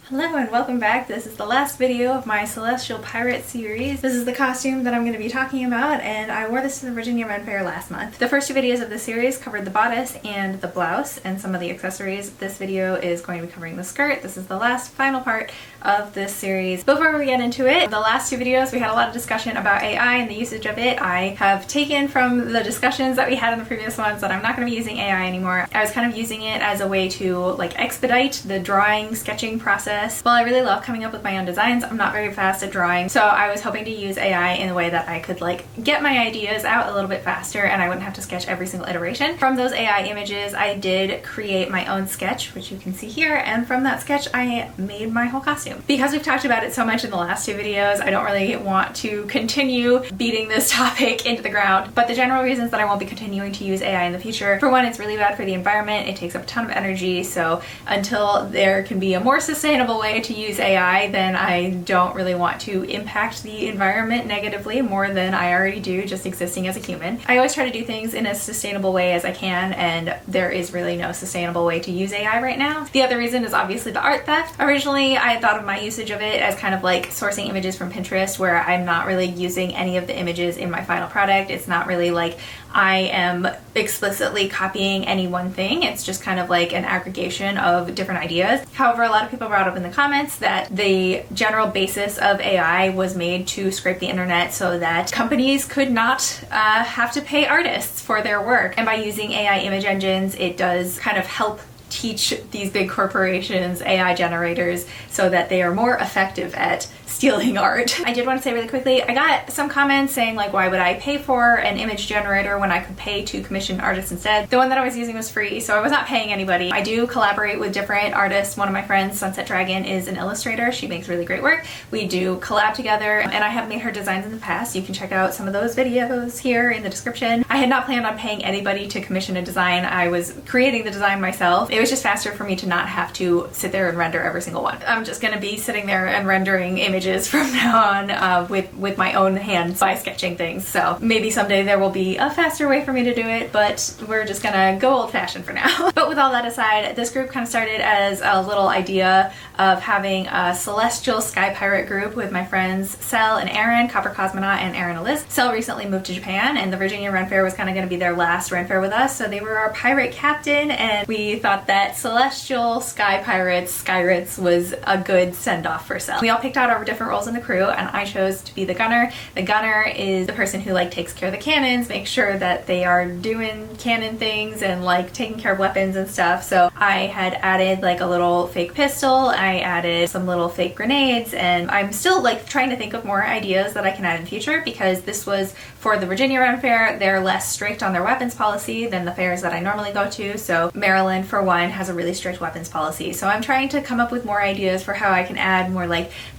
Hello and welcome back. This is the last video of my Celestial Pirate series. This is the costume that I'm going to be talking about, and I wore this to the Virginia Renfaire last month. The first two videos of the series covered the bodice and the blouse and some of the accessories. This video is going to be covering the skirt. This is the last final part of this series. Before we get into it, the last two videos we had a lot of discussion about AI and the usage of it. I have taken from the discussions that we had in the previous ones that I'm not going to be using AI anymore. I was kind of using it as a way to expedite the drawing, sketching process. While I really love coming up with my own designs, I'm not very fast at drawing, so I was hoping to use AI in a way that I could get my ideas out a little bit faster and I wouldn't have to sketch every single iteration. From those AI images, I did create my own sketch, which you can see here, and from that sketch I made my whole costume. Because we've talked about it so much in the last two videos, I don't really want to continue beating this topic into the ground, but the general reasons that I won't be continuing to use AI in the future: for one, it's really bad for the environment, it takes up a ton of energy, so until there can be a more sustainable way to use AI, then I don't really want to impact the environment negatively more than I already do just existing as a human. I always try to do things in as sustainable way as I can, and there is really no sustainable way to use AI right now. The other reason is obviously the art theft. Originally, I had thought of my usage of it as kind of like sourcing images from Pinterest, where I'm not really using any of the images in my final product. It's not really like I am explicitly copying any one thing. It's just kind of like an aggregation of different ideas. However, a lot of people brought up in the comments that the general basis of AI was made to scrape the internet so that companies could not have to pay artists for their work. And by using AI image engines, it does kind of help teach these big corporations AI generators so that they are more effective at stealing art. I did want to say really quickly, I got some comments saying why would I pay for an image generator when I could pay to commission artists instead? The one that I was using was free, so I was not paying anybody. I do collaborate with different artists. One of my friends, Sunset Dragon, is an illustrator. She makes really great work. We do collab together, and I have made her designs in the past. You can check out some of those videos here in the description. I had not planned on paying anybody to commission a design. I was creating the design myself. It was just faster for me to not have to sit there and render every single one. I'm just gonna be sitting there and rendering images from now on with my own hands by sketching things. So maybe someday there will be a faster way for me to do it, but we're just gonna go old-fashioned for now. But with all that aside, this group kind of started as a little idea of having a celestial sky pirate group with my friends Cell and Aaron, Copper Cosmonaut and Aaron Eliz. Cell recently moved to Japan, and the Virginia Renfaire was kind of going to be their last Renfaire with us, so they were our pirate captain, and we thought that celestial sky pirates, skyrates, was a good send-off for Cell. We all picked out our different roles in the crew, and I chose to be the gunner. The gunner is the person who takes care of the cannons, makes sure that they are doing cannon things and taking care of weapons and stuff. So I had added a little fake pistol, I added some little fake grenades, and I'm still trying to think of more ideas that I can add in the future, because this was for the Virginia Renfaire. They're less strict on their weapons policy than the fairs that I normally go to. So Maryland, for one, has a really strict weapons policy. So I'm trying to come up with more ideas for how I can add more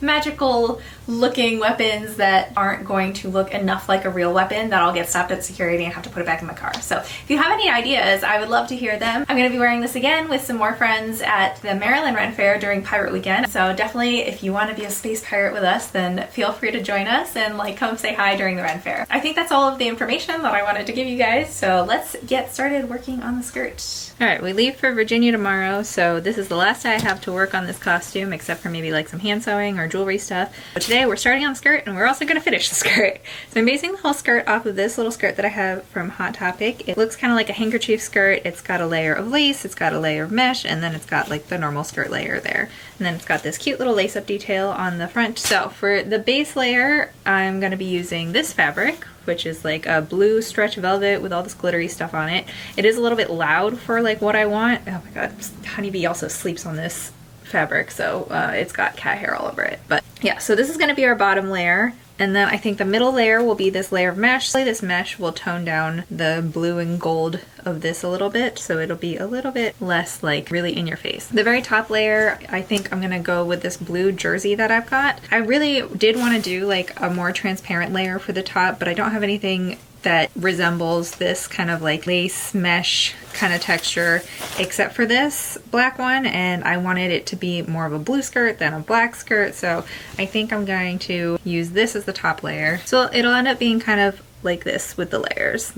magical looking weapons that aren't going to look enough like a real weapon that I'll get stopped at security and have to put it back in my car. So if you have any ideas, I would love to hear them. I'm going to be wearing this again with some more friends at the Maryland Renfaire during Pirate Weekend. So definitely, if you want to be a space pirate with us, then feel free to join us and come say hi during the Renfaire. I think that's all of the information that I wanted to give you guys, so let's get started working on the skirt. Alright, we leave for Virginia tomorrow, so this is the last day I have to work on this costume, except for maybe some hand sewing or jewelry stuff. But today we're starting on the skirt, and we're also going to finish the skirt. So I'm basing the whole skirt off of this little skirt that I have from Hot Topic. It looks kind of like a handkerchief skirt. It's got a layer of lace, it's got a layer of mesh, and then it's got the normal skirt layer there. And then it's got this cute little lace-up detail on the front. So for the base layer, I'm going to be using this fabric, which is a blue stretch velvet with all this glittery stuff on it. It is a little bit loud for what I want. Oh my god, Honeybee also sleeps on this fabric, so it's got cat hair all over it. But yeah, so this is going to be our bottom layer. And then I think the middle layer will be this layer of mesh. This mesh will tone down the blue and gold of this a little bit, so it'll be a little bit less really in your face. The very top layer, I think I'm gonna go with this blue jersey that I've got. I really did want to do a more transparent layer for the top, but I don't have anything that resembles this kind of lace mesh kind of texture except for this black one, and I wanted it to be more of a blue skirt than a black skirt, so I think I'm going to use this as the top layer. So it'll end up being kind of like this with the layers,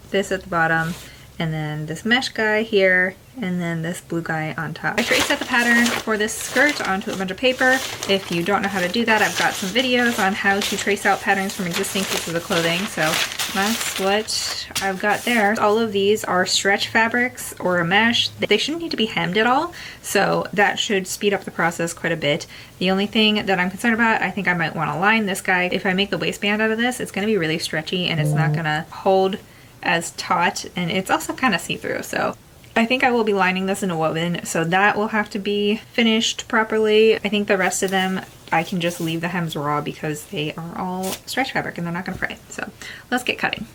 this at the bottom and then this mesh guy here, and then this blue guy on top. I traced out the pattern for this skirt onto a bunch of paper. If you don't know how to do that, I've got some videos on how to trace out patterns from existing pieces of clothing, so that's what I've got there. All of these are stretch fabrics or a mesh. They shouldn't need to be hemmed at all, so that should speed up the process quite a bit. The only thing that I'm concerned about, I think I might want to line this guy. If I make the waistband out of this, it's going to be really stretchy and it's not going to hold as taut, and it's also kind of see-through, so I think I will be lining this in a woven, so that will have to be finished properly. I think the rest of them I can just leave the hems raw because they are all stretch fabric and they're not going to fray. So let's get cutting.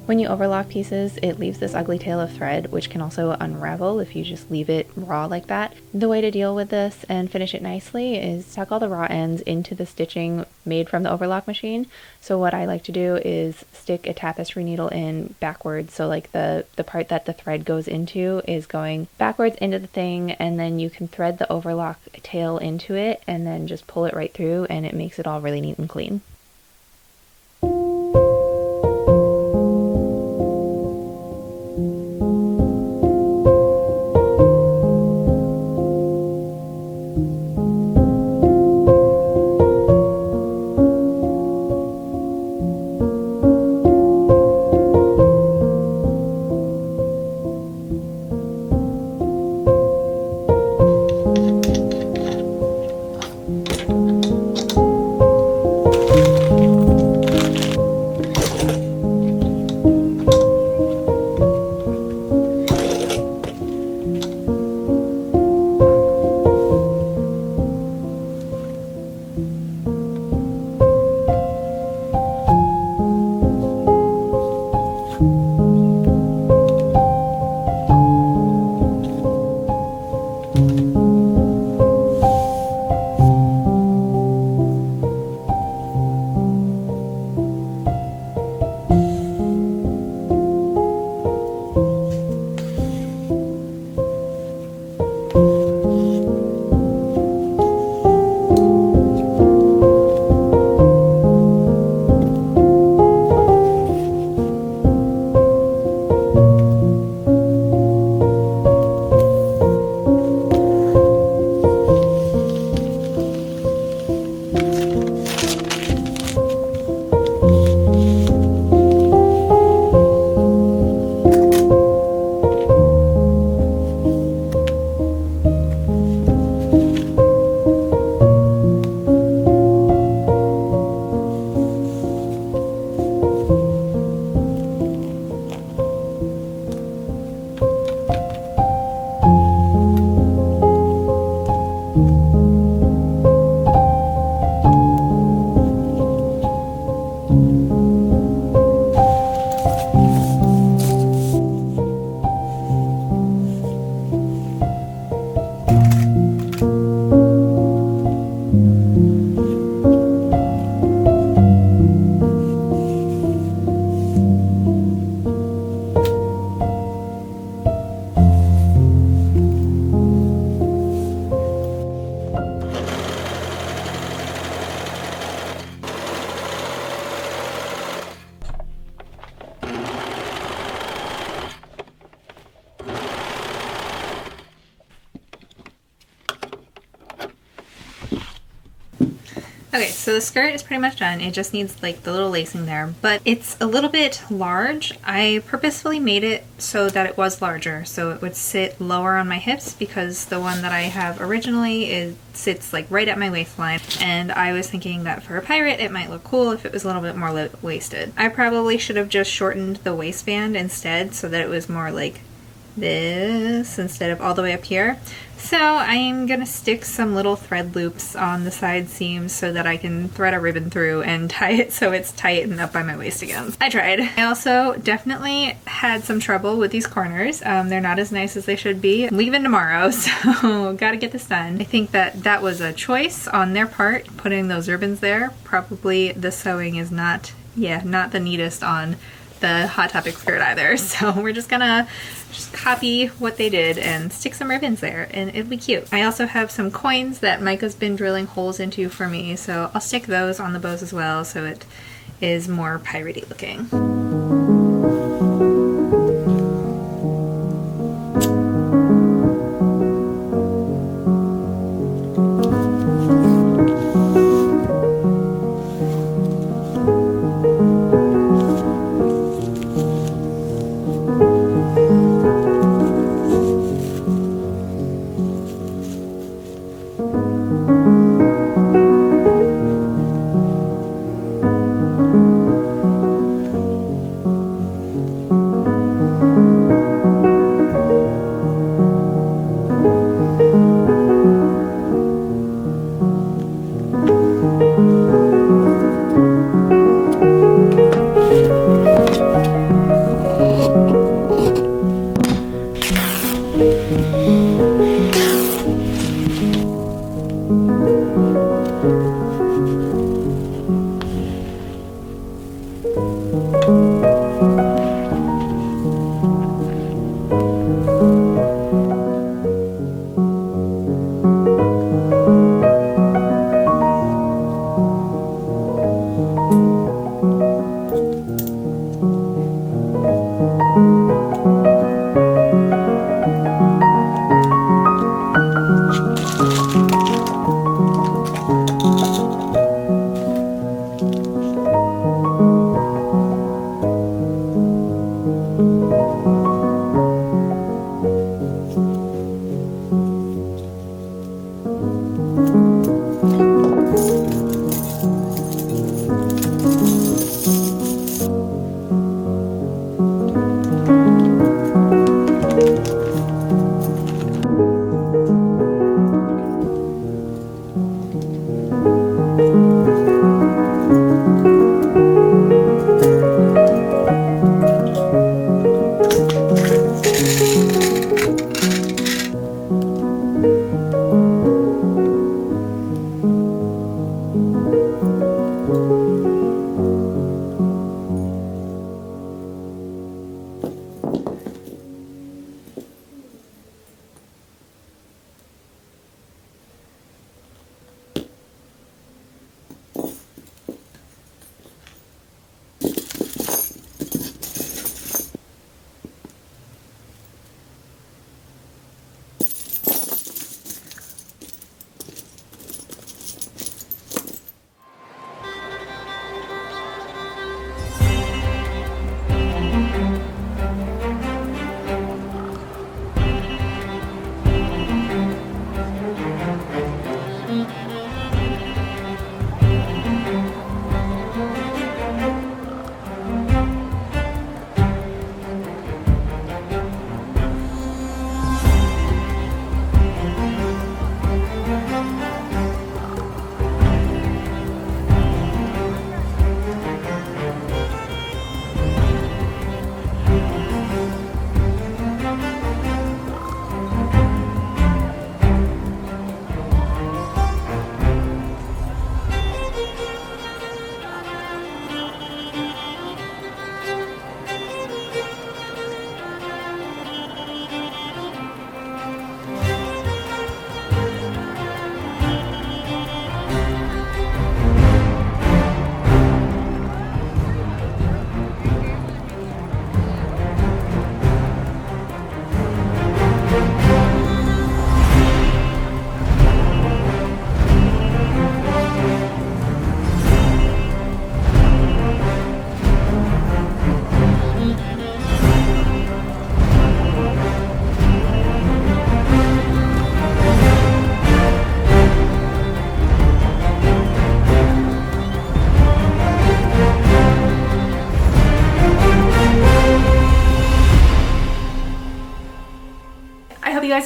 When you overlock pieces, it leaves this ugly tail of thread, which can also unravel if you just leave it raw like that. The way to deal with this and finish it nicely is tuck all the raw ends into the stitching made from the overlock machine. So what I like to do is stick a tapestry needle in backwards, so like the part that the thread goes into is going backwards into the thing, and then you can thread the overlock tail into it and then just pull it right through, and it makes it all really neat and clean. Okay, so the skirt is pretty much done. It just needs like the little lacing there, but it's a little bit large. I purposefully made it so that it was larger, so it would sit lower on my hips, because the one that I have originally sits like right at my waistline, and I was thinking that for a pirate it might look cool if it was a little bit more waisted. I probably should have just shortened the waistband instead so that it was more like this instead of all the way up here. So I'm gonna stick some little thread loops on the side seams so that I can thread a ribbon through and tie it so it's tight and up by my waist again. I tried. I also definitely had some trouble with these corners. They're not as nice as they should be. I'm leaving tomorrow, so gotta get this done. I think that that was a choice on their part, putting those ribbons there. Probably the sewing is not the neatest on the Hot Topic skirt either, so we're just gonna copy what they did and stick some ribbons there, and it'll be cute. I also have some coins that Micah's been drilling holes into for me, so I'll stick those on the bows as well so it is more piratey looking.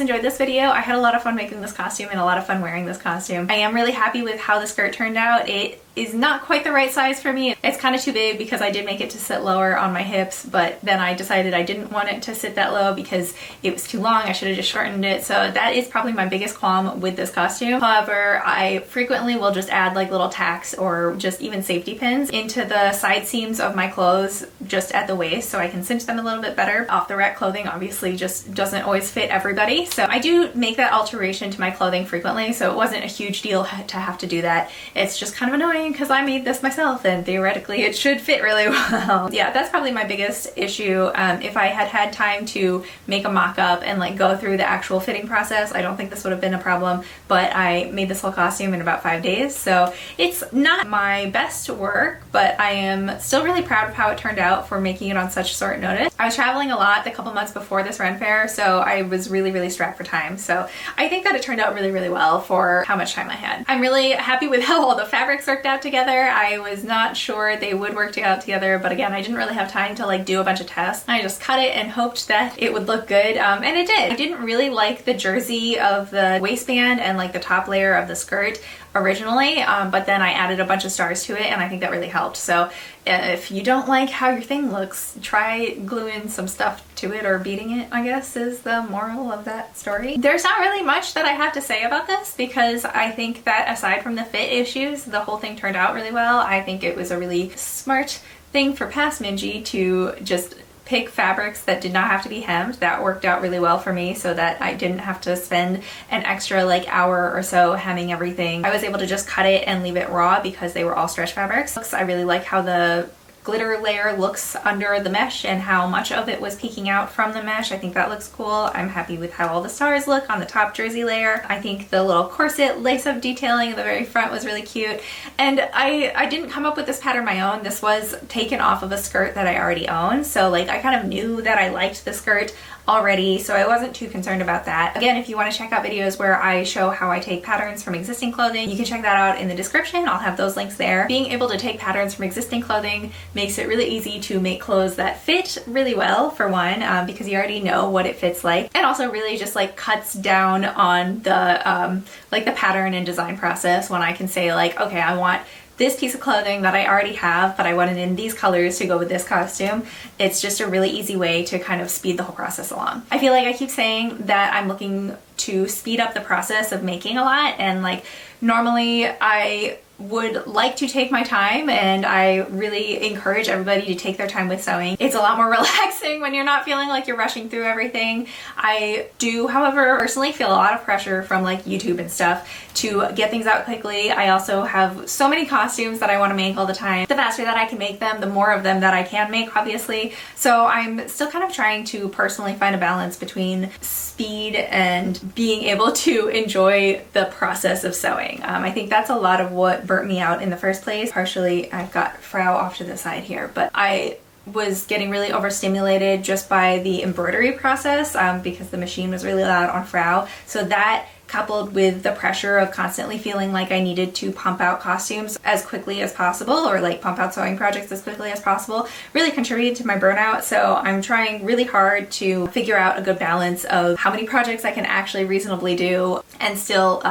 guys enjoyed this video. I had a lot of fun making this costume and a lot of fun wearing this costume. I am really happy with how the skirt turned out. It is not quite the right size for me. It's kind of too big because I did make it to sit lower on my hips, but then I decided I didn't want it to sit that low because it was too long. I should have just shortened it. So that is probably my biggest qualm with this costume. However, I frequently will just add like little tacks or just even safety pins into the side seams of my clothes just at the waist so I can cinch them a little bit better. Off the rack clothing obviously just doesn't always fit everybody. So I do make that alteration to my clothing frequently, so it wasn't a huge deal to have to do that. It's just kind of annoying because I made this myself and theoretically it should fit really well. Yeah, that's probably my biggest issue. If I had had time to make a mock-up and like go through the actual fitting process, I don't think this would have been a problem, but I made this whole costume in about 5 days, so it's not my best work, but I am still really proud of how it turned out for making it on such short notice. I was traveling a lot the couple months before this Renfaire, so I was really strapped for time, so I think that it turned out really well for how much time I had. I'm really happy with how all the fabrics worked out together. I was not sure they would work out together, but again, I didn't really have time to like do a bunch of tests. I just cut it and hoped that it would look good, and it did. I didn't really like the jersey of the waistband and like the top layer of the skirt originally, but then I added a bunch of stars to it and I think that really helped. So if you don't like how your thing looks, try gluing some stuff to it or beading it, I guess is the moral of that story. There's not really much that I have to say about this because I think that aside from the fit issues, the whole thing turned out really well. I think it was a really smart thing for past Minji to just pick fabrics that did not have to be hemmed. That worked out really well for me so that I didn't have to spend an extra like hour or so hemming everything. I was able to just cut it and leave it raw because they were all stretch fabrics. I really like how the glitter layer looks under the mesh and how much of it was peeking out from the mesh. I think that looks cool. I'm happy with how all the stars look on the top jersey layer. I think the little corset lace-up detailing at the very front was really cute. And I didn't come up with this pattern my own. This was taken off of a skirt that I already own. So like I kind of knew that I liked the skirt already, so I wasn't too concerned about that. Again, if you want to check out videos where I show how I take patterns from existing clothing, you can check that out in the description. I'll have those links there. Being able to take patterns from existing clothing makes it really easy to make clothes that fit really well, for one, because you already know what it fits like, and also really just like cuts down on the like the pattern and design process when I can say like, okay, I want this piece of clothing that I already have, but I wanted in these colors to go with this costume. It's just a really easy way to kind of speed the whole process along. I feel like I keep saying that I'm looking to speed up the process of making a lot, and like normally I would like to take my time, and I really encourage everybody to take their time with sewing. It's a lot more relaxing when you're not feeling like you're rushing through everything. I do, however, personally feel a lot of pressure from like YouTube and stuff to get things out quickly. I also have so many costumes that I want to make all the time. The faster that I can make them, the more of them that I can make, obviously. So I'm still kind of trying to personally find a balance between speed and being able to enjoy the process of sewing. I think that's a lot of what burnt me out in the first place. Partially, I've got Frau off to the side here, but I was getting really overstimulated just by the embroidery process because the machine was really loud on Frau. So that, coupled with the pressure of constantly feeling like I needed to pump out costumes as quickly as possible, or like pump out sewing projects as quickly as possible, really contributed to my burnout. So I'm trying really hard to figure out a good balance of how many projects I can actually reasonably do and still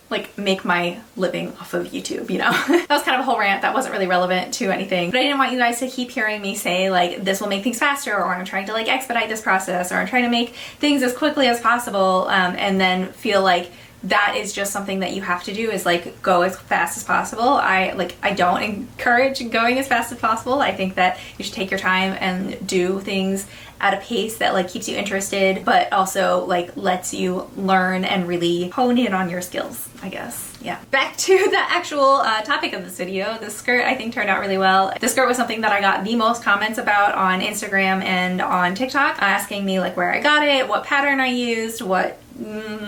like make my living off of YouTube, you know? That was kind of a whole rant that wasn't really relevant to anything, but I didn't want you guys to keep hearing me say like this will make things faster, or I'm trying to like expedite this process, or I'm trying to make things as quickly as possible, and then feel like that is just something that you have to do, is like go as fast as possible. I don't encourage going as fast as possible. I think that you should take your time and do things at a pace that like keeps you interested, but also like lets you learn and really hone in on your skills, I guess. Yeah. Back to the actual topic of this video. The skirt I think turned out really well. The skirt was something that I got the most comments about on Instagram and on TikTok, asking me like where I got it, what pattern I used, what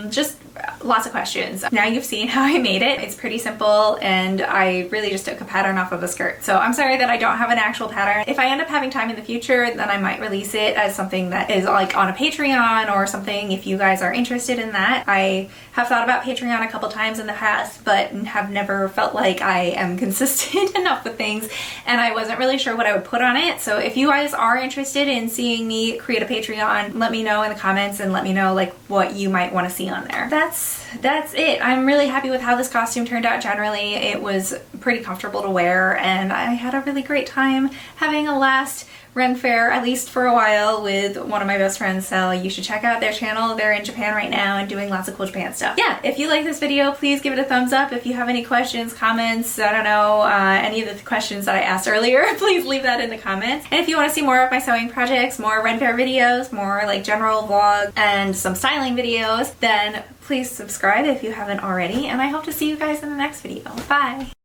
just lots of questions. Now you've seen how I made it. It's pretty simple and I really just took a pattern off of a skirt. So I'm sorry that I don't have an actual pattern. If I end up having time in the future, then I might release it as something that is like on a Patreon or something if you guys are interested in that. I have thought about Patreon a couple times in the past, but have never felt like I am consistent enough with things, and I wasn't really sure what I would put on it. So if you guys are interested in seeing me create a Patreon, let me know in the comments and let me know like what you might want to see on there. That's it. I'm really happy with how this costume turned out generally. It was pretty comfortable to wear and I had a really great time having a last Renfaire, at least for a while, with one of my best friends, so you should check out their channel. They're in Japan right now and doing lots of cool Japan stuff. Yeah, if you like this video, please give it a thumbs up. If you have any questions, comments, I don't know, any of the questions that I asked earlier, please leave that in the comments. And if you want to see more of my sewing projects, more Renfaire videos, more like general vlogs, and some styling videos, then please subscribe if you haven't already, and I hope to see you guys in the next video. Bye!